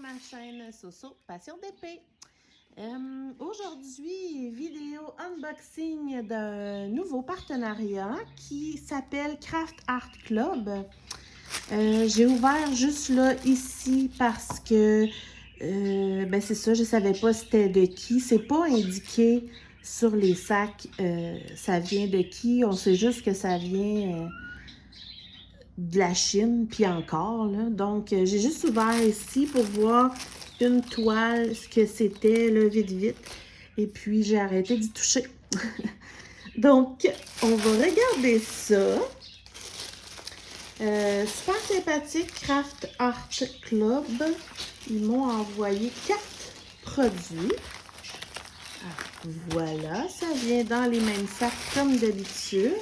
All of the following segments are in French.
ma chaîne Soso Passion d'épée. Aujourd'hui, vidéo unboxing d'un nouveau partenariat qui s'appelle Craft Art Club. J'ai ouvert juste là ici parce que ben c'est ça, je savais pas c'était de qui. C'est pas indiqué sur les sacs ça vient de qui. On sait juste que ça vient de la Chine, puis encore, là. Donc, j'ai juste ouvert ici pour voir une toile, ce que c'était, là, vite, vite. Et puis, j'ai arrêté d'y toucher. Donc, on va regarder ça. Super sympathique, Craft Art Club. Ils m'ont envoyé 4 produits. Alors, voilà, ça vient dans les mêmes sacs comme d'habitude.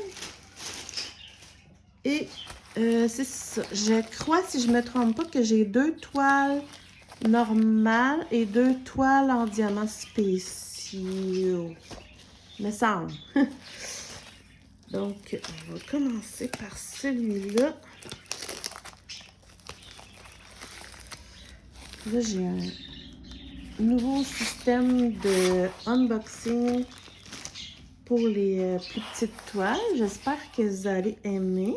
Et c'est ça. Je crois, si je ne me trompe pas, que j'ai 2 toiles normales et 2 toiles en diamants spéciaux. Me semble. Donc, on va commencer par celui-là. Là, j'ai un nouveau système de unboxing pour les plus petites toiles. J'espère que vous allez aimer.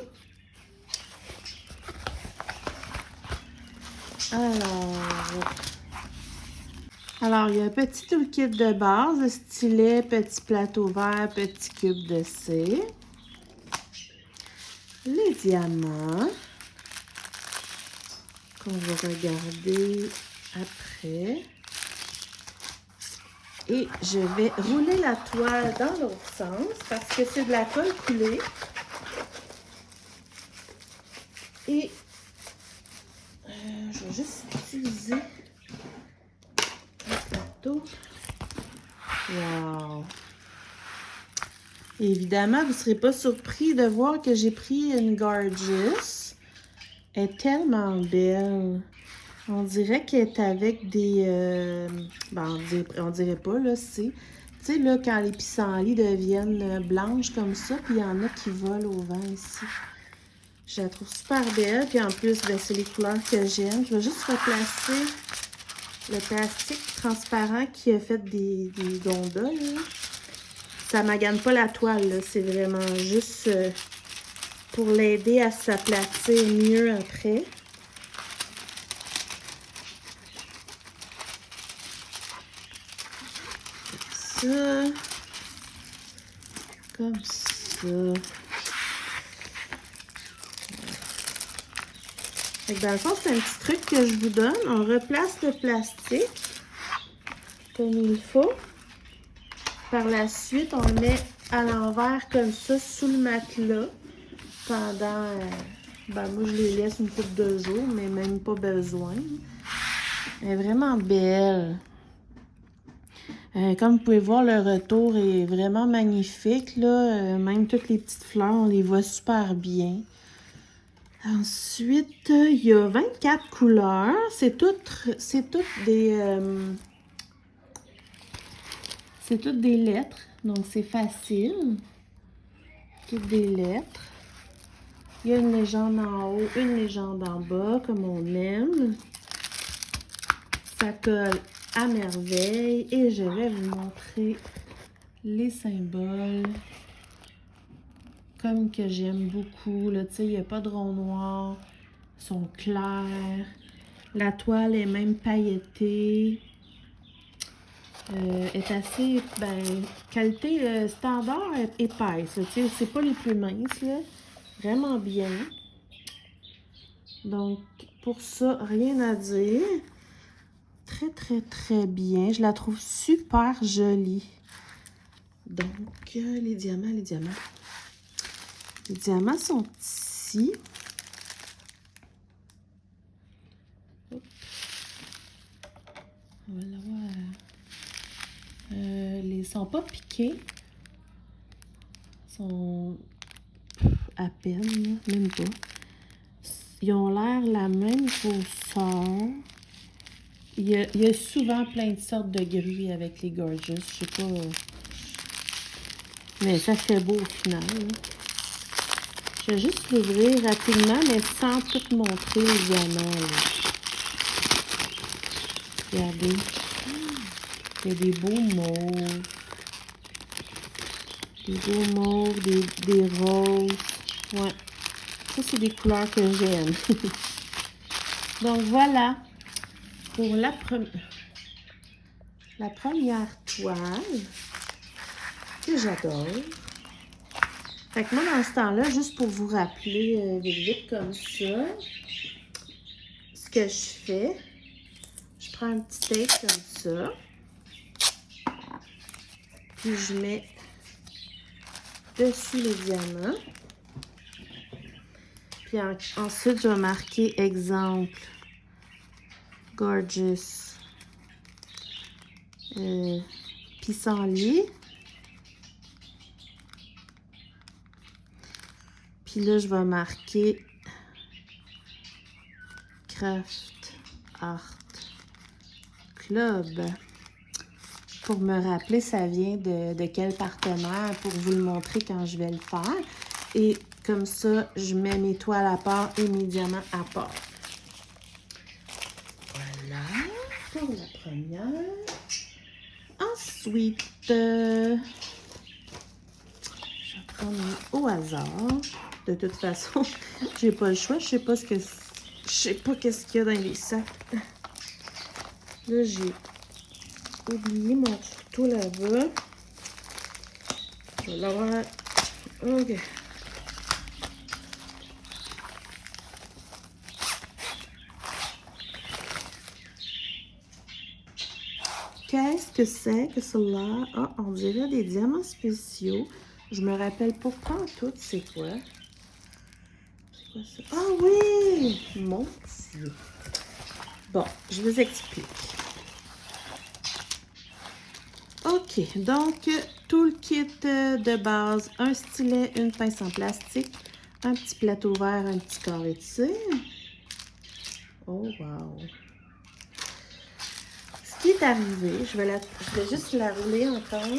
Alors, il y a un petit toolkit de base, stylet, petit plateau vert, petit cube de cire, les diamants qu'on va regarder après. Et je vais rouler la toile dans l'autre sens parce que c'est de la colle coulée. Et je vais juste utiliser le plateau. Wow! Évidemment, vous ne serez pas surpris de voir que j'ai pris une Gorgeous. Elle est tellement belle. On dirait qu'elle est avec des... ben, on dirait pas, là, c'est... Tu sais, là, quand les pissenlits deviennent blanches comme ça, puis il y en a qui volent au vent ici. Je la trouve super belle. Puis en plus, ben, c'est les couleurs que j'aime. Je vais juste replacer le plastique transparent qui a fait des gondoles. Là. Ça magane pas la toile. C'est vraiment juste pour l'aider à s'aplatir mieux après. Ça. Comme ça. Dans le fond, c'est un petit truc que je vous donne. On replace le plastique comme il faut. Par la suite, on le met à l'envers comme ça sous le matelas pendant... ben moi, je les laisse une couple de jours, mais même pas besoin. Elle est vraiment belle. Comme vous pouvez voir, le retour est vraiment magnifique. Là. Même toutes les petites fleurs, on les voit super bien. Ensuite, il y a 24 couleurs. C'est toutes des lettres. Donc, c'est facile. Toutes des lettres. Il y a une légende en haut, une légende en bas, comme on aime. Ça colle à merveille. Et je vais vous montrer les symboles. Comme que j'aime beaucoup, là, tu sais, il n'y a pas de rond noir, ils sont clairs, la toile est même pailletée, est assez, ben, qualité standard épaisse, tu sais, c'est pas les plus minces, là, vraiment bien. Donc, pour ça, rien à dire, très, très, très bien, je la trouve super jolie. Donc, les diamants. Les diamants sont ici. Hop. On va l'avoir. Les sont pas piqués. Ils sont à peine, là, même pas. Ils ont l'air la même grosseur. Il y a souvent plein de sortes de gris avec les Gorgeous. Je sais pas. Mais ça fait beau au final. Là. Je vais juste l'ouvrir rapidement, mais sans tout montrer les diamants. Là. Regardez. Il y a des beaux mauves. Des beaux mauves, des roses. Ouais. Ça, c'est des couleurs que j'aime. Donc, voilà. Pour la première toile que j'adore. Fait que moi, dans ce temps-là, juste pour vous rappeler vite vite comme ça, ce que je fais, je prends un petit tape comme ça, puis je mets dessus les diamants. Puis ensuite, je vais marquer exemple, gorgeous, pissenlit. Puis là, je vais marquer Craft Art Club. Pour me rappeler, ça vient de quel partenaire pour vous le montrer quand je vais le faire. Et comme ça, je mets mes toiles à part et mes diamants à part. Voilà pour la première. Ensuite, je vais prendre au hasard. De toute façon, j'ai pas le choix. Je sais pas qu'est-ce qu'il y a dans les sacs. Là, j'ai oublié mon couteau là-bas. Je vais l'avoir. OK. Qu'est-ce que c'est que cela? Ah, on dirait des diamants spéciaux. Je me rappelle pas tout c'est quoi. C'est quoi ça? Ah oui! Mon Dieu! Bon, je vous explique. OK, donc tout le kit de base, un stylet, une pince en plastique, un petit plateau vert, un petit carré de cire. Oh wow! Ce qui est arrivé, je vais juste la rouler encore.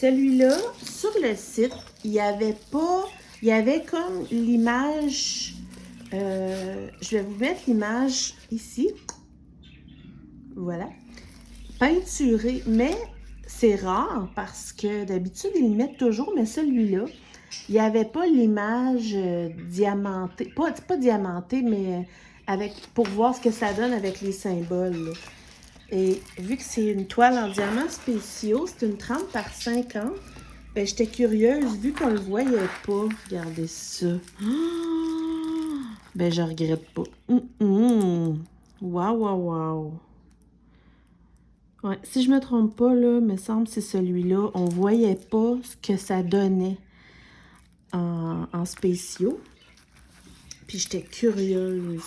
Celui-là, sur le site, il y avait comme l'image, je vais vous mettre l'image ici, voilà, peinturée, mais c'est rare parce que d'habitude, ils le mettent toujours, mais celui-là, il n'y avait pas l'image diamantée, pas diamantée, mais pour voir ce que ça donne avec les symboles, là. Et vu que c'est une toile en diamants spéciaux, c'est une 30 par 50, ben j'étais curieuse, vu qu'on le voyait pas. Regardez ça. Oh! Ben je regrette pas. Waouh, waouh, waouh. Ouais, si je me trompe pas, là, me semble que c'est celui-là. On voyait pas ce que ça donnait en spéciaux. Puis j'étais curieuse.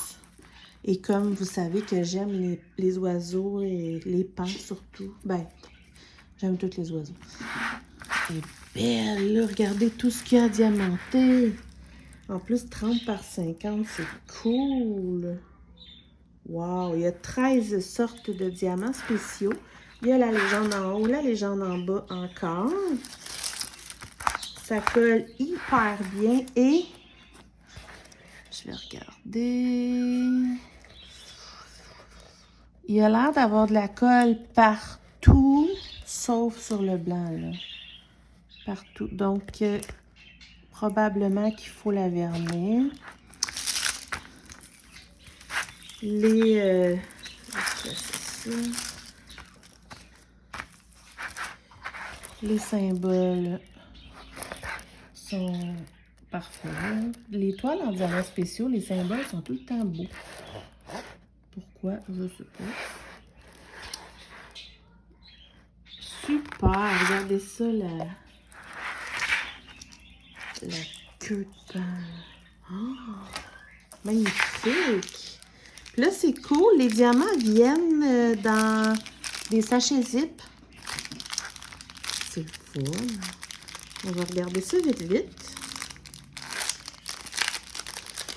Et comme vous savez que j'aime les oiseaux et les pans surtout, ben, j'aime tous les oiseaux. Elle est belle, là. Regardez tout ce qu'il y a diamanté. En plus, 30 par 50, c'est cool. Wow, il y a 13 sortes de diamants spéciaux. Il y a la légende en haut, la légende en bas encore. Ça colle hyper bien et je vais regarder. Il a l'air d'avoir de la colle partout, sauf sur le blanc, là. Partout. Donc, probablement qu'il faut la vernir. Les symboles sont parfaits. Les toiles en diamants spéciaux, les symboles sont tout le temps beaux. Pourquoi? Je sais pas. Super! Regardez ça, la queue de pain. Oh, magnifique! Là, c'est cool. Les diamants viennent dans des sachets zip. C'est le fun. On va regarder ça vite, vite.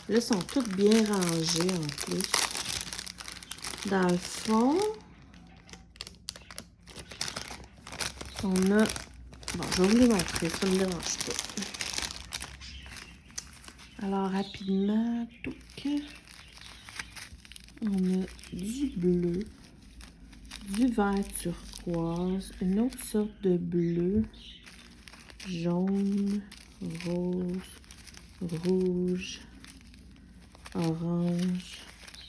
Là, ils sont tous bien rangés en plus. Dans le fond, on a... Bon, je vais vous les montrer, ça ne me dérange pas. Alors, rapidement, on a du bleu, du vert turquoise, une autre sorte de bleu, jaune, rose, rouge, orange,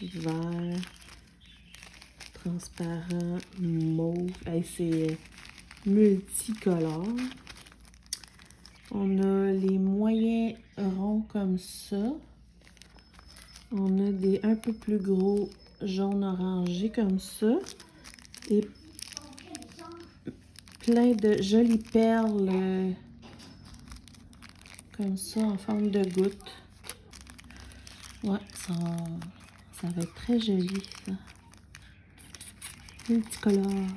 vert, transparent, mauve. Hey, c'est multicolore. On a les moyens ronds comme ça. On a des un peu plus gros jaune orangé comme ça. Et plein de jolies perles comme ça en forme de gouttes. Ouais, ça va être très joli ça. Multicolore.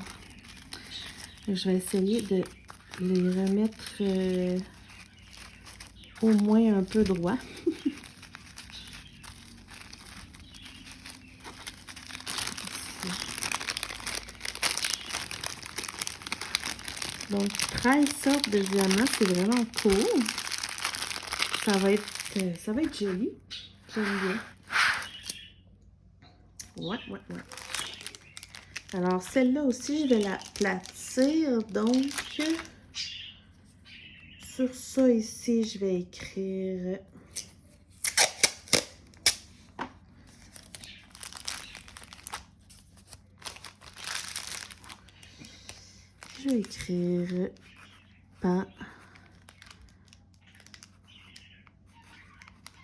Je vais essayer de les remettre au moins un peu droit. Donc, 13 sortes de diamants, c'est vraiment cool. Ça va être joli. J'aime bien. Ouais. Alors, celle-là aussi, je vais la platir. Donc, sur ça ici, je vais écrire... Je vais écrire pas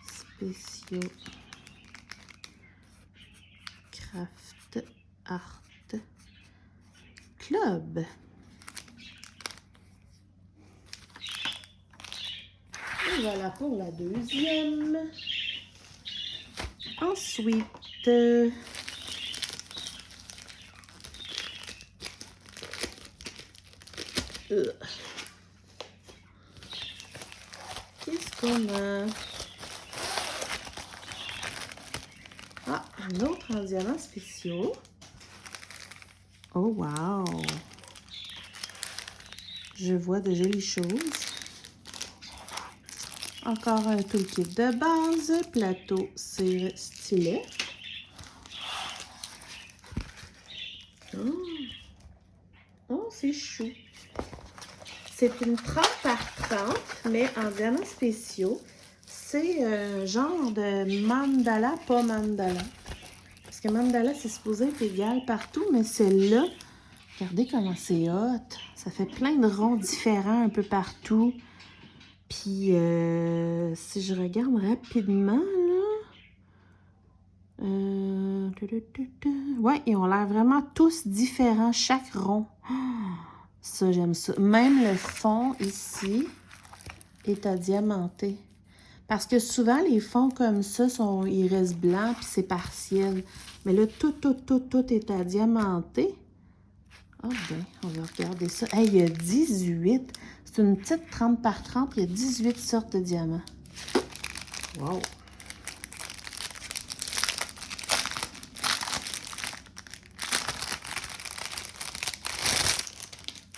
spéciaux craft art club. Et voilà pour la deuxième. Ensuite, qu'est-ce qu'on a? Ah, un autre en diamants spéciaux. Oh, wow! Je vois de jolies choses. Encore un toolkit de base, plateau, cire, stylet. Oh, c'est chou. C'est une 30 par 30, mais en diamants spéciaux. C'est un genre de mandala, pas mandala. Parce que mandala, c'est supposé être égal partout, mais celle-là, regardez comment c'est hot. Ça fait plein de ronds différents un peu partout. Puis, si je regarde rapidement, là... ouais, ils ont l'air vraiment tous différents, chaque rond. Oh, ça, j'aime ça. Même le fond, ici, est à diamanter. Parce que souvent, les fonds comme ça, ils restent blancs, puis c'est partiel. Mais là, tout est à diamanter. Ah ben, on va regarder ça. Hey, il y a 18. C'est une petite 30 par 30. Il y a 18 sortes de diamants. Wow!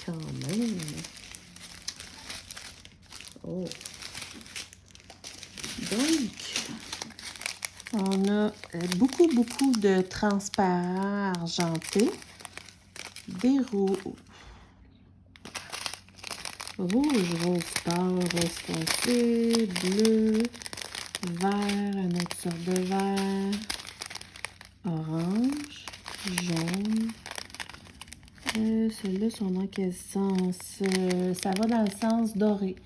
Quand même. Oh! Donc, on a beaucoup de transparents argentés. Des rouges, rose pâle, rose foncé, bleu, vert, une autre sorte de vert, orange, jaune. Celles-là sont dans quel sens? Ça va dans le sens doré.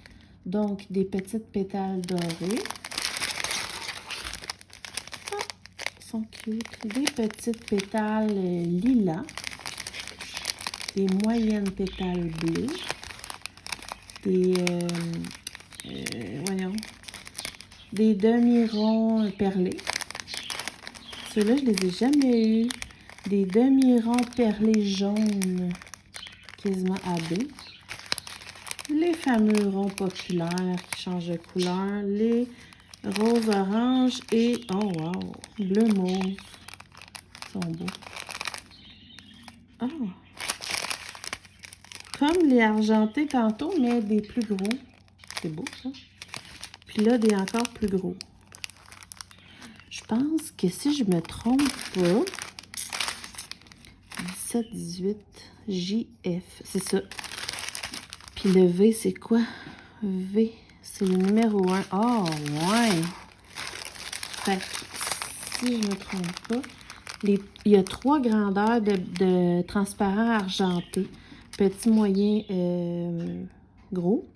Donc, des petites pétales dorées. Ah, sont cute. Des petites pétales lilas. Des moyennes pétales bleues. Voyons, des demi-ronds perlés. Ceux-là, je les ai jamais eus. Des demi-ronds perlés jaunes, quasiment AB. Les fameux ronds populaires qui changent de couleur. Les roses orange et, oh wow, bleu mauve. Ils sont beaux. Oh! Comme les argentés tantôt, mais des plus gros. C'est beau, ça. Puis là, des encore plus gros. pense que si je me trompe pas, 17-18 JF, c'est ça. Puis le V, c'est quoi? V, c'est le numéro 1. Oh, ouais! Fait que, si je me trompe pas, il y a 3 grandeurs de transparent argenté. Petit, moyen, gros.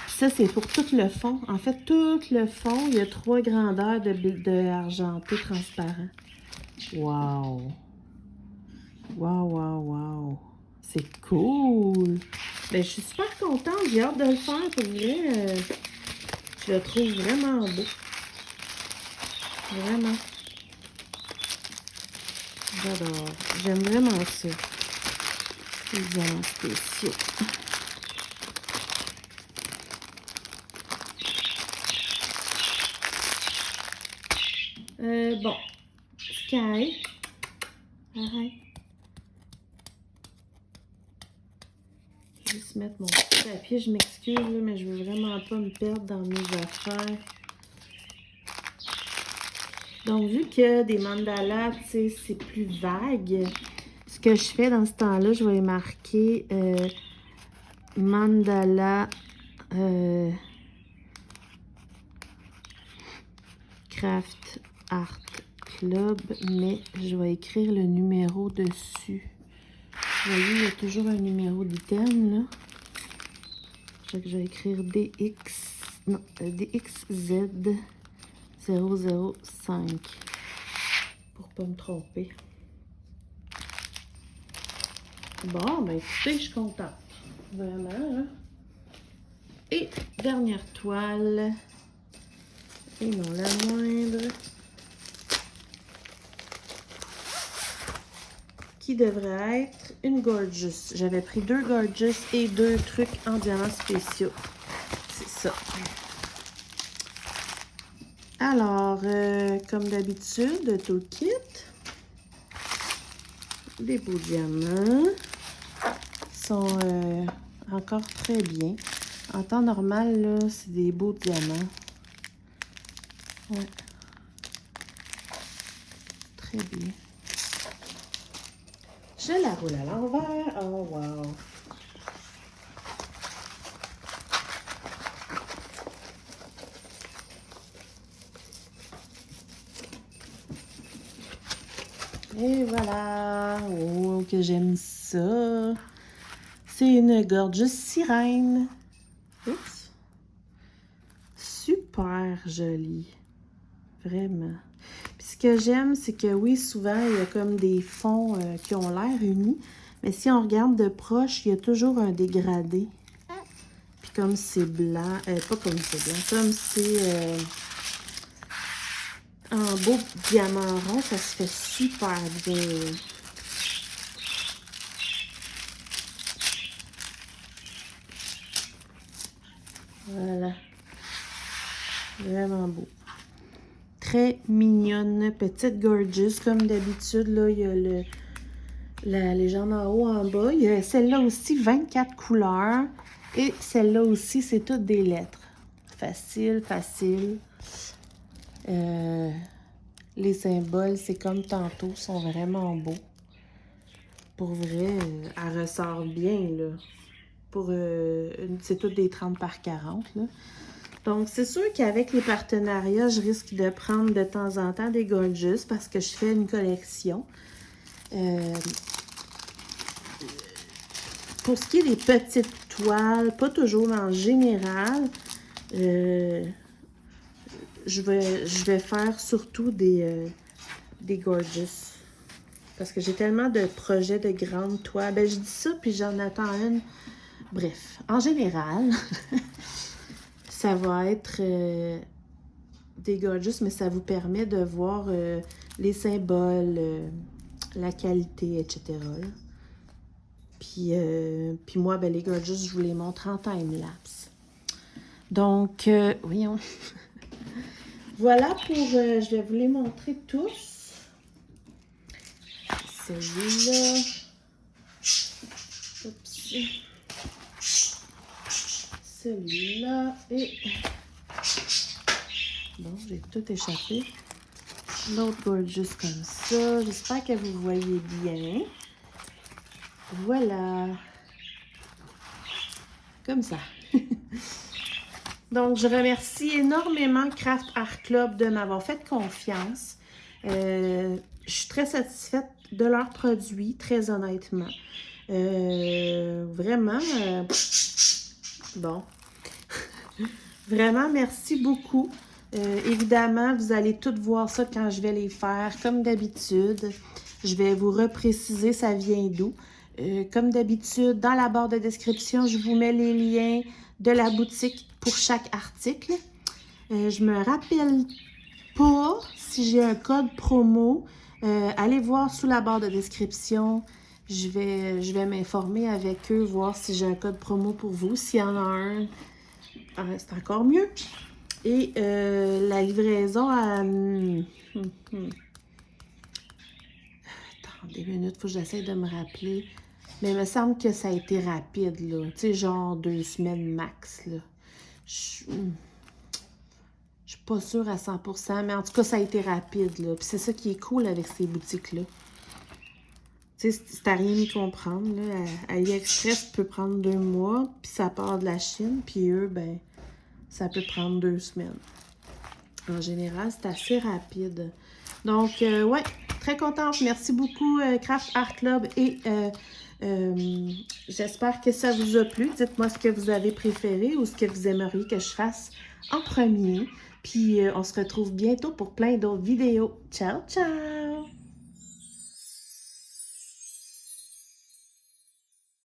Ça, c'est pour tout le fond. En fait, tout le fond, il y a 3 grandeurs de argenté transparent. Wow! Wow, wow, wow! C'est cool! Ben, je suis super contente. J'ai hâte de le faire. Pour vrai, je le trouve vraiment beau. Vraiment. J'adore. J'aime vraiment ça. Les diamants spéciaux. Bon. Sky. Arrête. Je vais juste mettre mon petit papier. Je m'excuse, mais je veux vraiment pas me perdre dans mes affaires. Donc, vu que des mandalas, tu sais, c'est plus vague, ce que je fais dans ce temps-là, je vais marquer mandala Craft Art Club, mais je vais écrire le numéro dessus. Vous voyez, il y a toujours un numéro d'item, là. Je vais écrire DXZ 005 pour pas me tromper. Bon, ben écoutez, je suis contente. Vraiment, hein? Et dernière toile. Et non la moindre. Qui devrait être une Gorgeous. J'avais pris 2 Gorgeous et 2 trucs en diamants spéciaux. C'est ça. Alors, comme d'habitude, tout le kit. Des beaux diamants. Sont encore très bien. En temps normal, là, c'est des beaux diamants. Ouais. Très bien. Je la roule à l'envers. Oh, wow! Et voilà! Oh, que j'aime ça! C'est une Gorgeous sirène. Oups! Super jolie. Vraiment. Puis ce que j'aime, c'est que oui, souvent, il y a comme des fonds qui ont l'air unis. Mais si on regarde de proche, il y a toujours un dégradé. Puis comme c'est blanc, pas comme c'est blanc, comme c'est en beau diamant rond, ça se fait super bien. Voilà. Vraiment beau. Très mignonne, petite Gorgeous. Comme d'habitude, là, il y a la légende en haut, en bas. Il y a celle-là aussi, 24 couleurs. Et celle-là aussi, c'est toutes des lettres. Facile, facile. Les symboles, c'est comme tantôt, sont vraiment beaux. Pour vrai, elle ressort bien, là. C'est toutes des 30 par 40, là. Donc, c'est sûr qu'avec les partenariats, je risque de prendre de temps en temps des Gorgeous parce que je fais une collection. Pour ce qui est des petites toiles, pas toujours en général, je vais faire surtout des Gorgeous. Parce que j'ai tellement de projets de grandes toiles. Ben, je dis ça, puis j'en attends une. Bref, en général, ça va être des Gorgeous, mais ça vous permet de voir les symboles, la qualité, etc. Puis moi, ben, les Gorgeous, je vous les montre en time-lapse. Donc, voyons. Voilà pour... je vais vous les montrer tous. Celui-là. Oups. Celui-là. Et... Bon, j'ai tout échappé. L'autre gorgeous comme ça. J'espère que vous voyez bien. Voilà. Comme ça. Donc, je remercie énormément Craft Art Club de m'avoir fait confiance. Je suis très satisfaite de leurs produits, très honnêtement. Vraiment, bon. Vraiment, merci beaucoup. Évidemment, vous allez tout voir ça quand je vais les faire, comme d'habitude. Je vais vous repréciser ça vient d'où. Comme d'habitude, dans la barre de description, je vous mets les liens de la boutique pour chaque article. Je me rappelle pas si j'ai un code promo. Allez voir sous la barre de description. Je vais m'informer avec eux, voir si j'ai un code promo pour vous. S'il y en a un, c'est encore mieux. Et la livraison à... Attends des minutes, il faut que j'essaie de me rappeler. Mais il me semble que ça a été rapide, là. Tu sais, genre 2 semaines max, là. Je suis pas sûre à 100%, mais en tout cas, ça a été rapide, là. Puis c'est ça qui est cool avec ces boutiques-là. Tu sais, c'est à rien y comprendre, là. AliExpress peut prendre 2 mois, puis ça part de la Chine, puis eux, ben, ça peut prendre 2 semaines. En général, c'est assez rapide. Donc, ouais, très contente. Merci beaucoup, Craft Art Club. Et j'espère que ça vous a plu. Dites-moi ce que vous avez préféré ou ce que vous aimeriez que je fasse en premier. Puis, on se retrouve bientôt pour plein d'autres vidéos. Ciao, ciao!